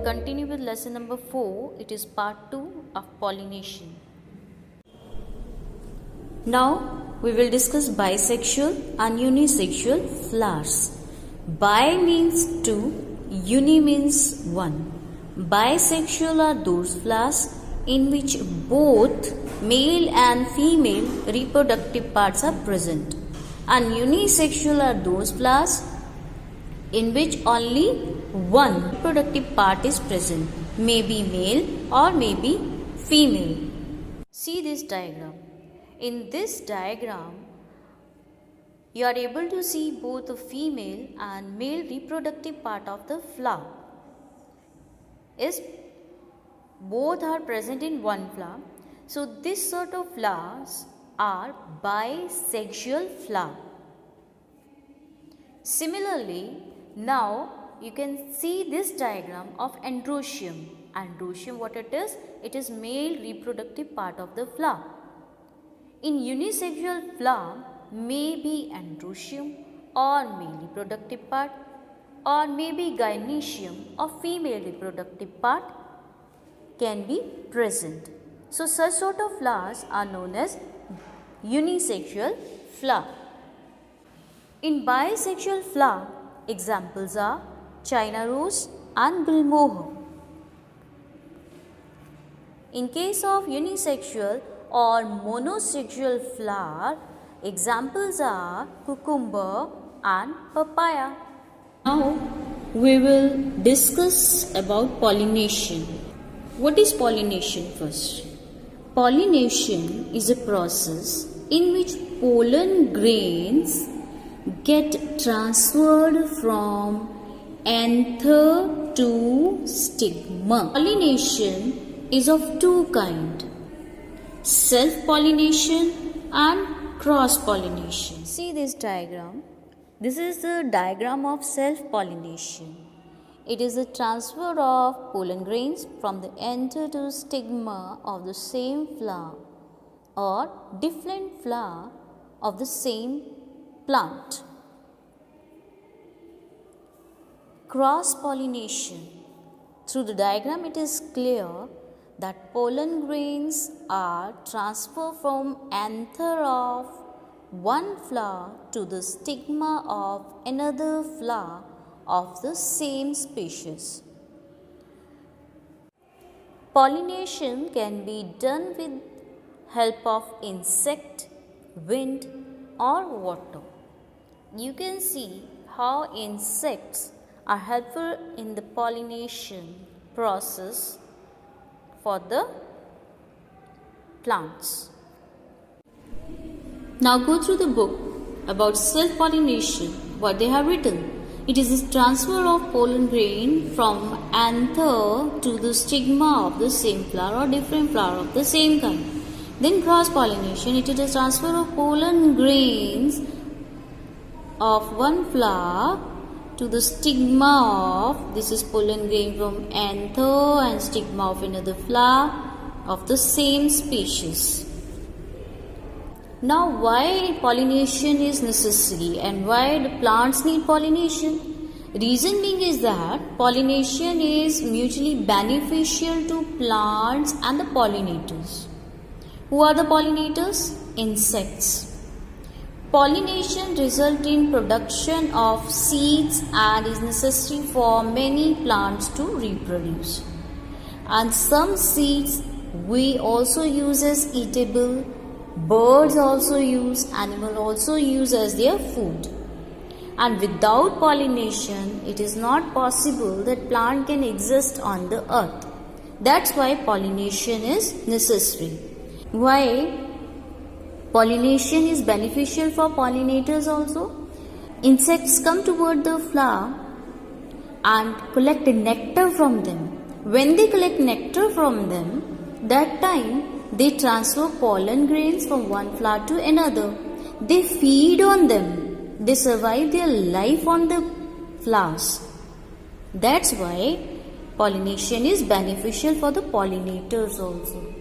continue with lesson number 4. It is part 2 of pollination. Now we will discuss bisexual and unisexual flowers. Bi means two, uni means one. Bisexual are those flowers in which both male and female reproductive parts are present, and unisexual are those flowers in which only one reproductive part is present, maybe male or maybe female. See this diagram. In this diagram, you are able to see both the female and male reproductive part of the flower. Both are present in one flower. So this sort of flowers are bisexual flower. Similarly, now you can see this diagram of androecium. Androecium, what it is? It is male reproductive part of the flower. In unisexual flower, may be androecium or male reproductive part, or maybe gynoecium or female reproductive part can be present. So such sort of flowers are known as unisexual flower. In bisexual flower, examples are China rose and gulmohar. In case of unisexual or monosexual flower, examples are cucumber and papaya. Now we will discuss about pollination. What is pollination first? Pollination is a process in which pollen grains get transferred from anther to stigma. Pollination is of two kinds: self-pollination and cross-pollination. See this diagram. This is the diagram of self-pollination. It is the transfer of pollen grains from the anther to stigma of the same flower or different flower of the same plant. Cross-pollination. Through the diagram, it is clear that pollen grains are transferred from anther of one flower to the stigma of another flower of the same species. Pollination can be done with help of insect, wind or water. You can see how insects are helpful in the pollination process for the plants. Now go through the book about self-pollination, what they have written. It is the transfer of pollen grain from anther to the stigma of the same flower or different flower of the same kind. Then cross-pollination, it is the transfer of pollen grains of one flower to the stigma of, this is pollen grain from anther and stigma of another flower of the same species. Now why pollination is necessary and why the plants need pollination? Reason being is that pollination is mutually beneficial to plants and the pollinators. Who are the pollinators? Insects. Pollination results in production of seeds and is necessary for many plants to reproduce. And some seeds we also use as eatable. Birds also use, animals also use as their food. And without pollination, it is not possible that plant can exist on the earth. That's why pollination is necessary. Why? Pollination is beneficial for pollinators also. Insects come toward the flower and collect nectar from them. When they collect nectar from them, that time they transfer pollen grains from one flower to another. They feed on them. They survive their life on the flowers. That's why pollination is beneficial for the pollinators also.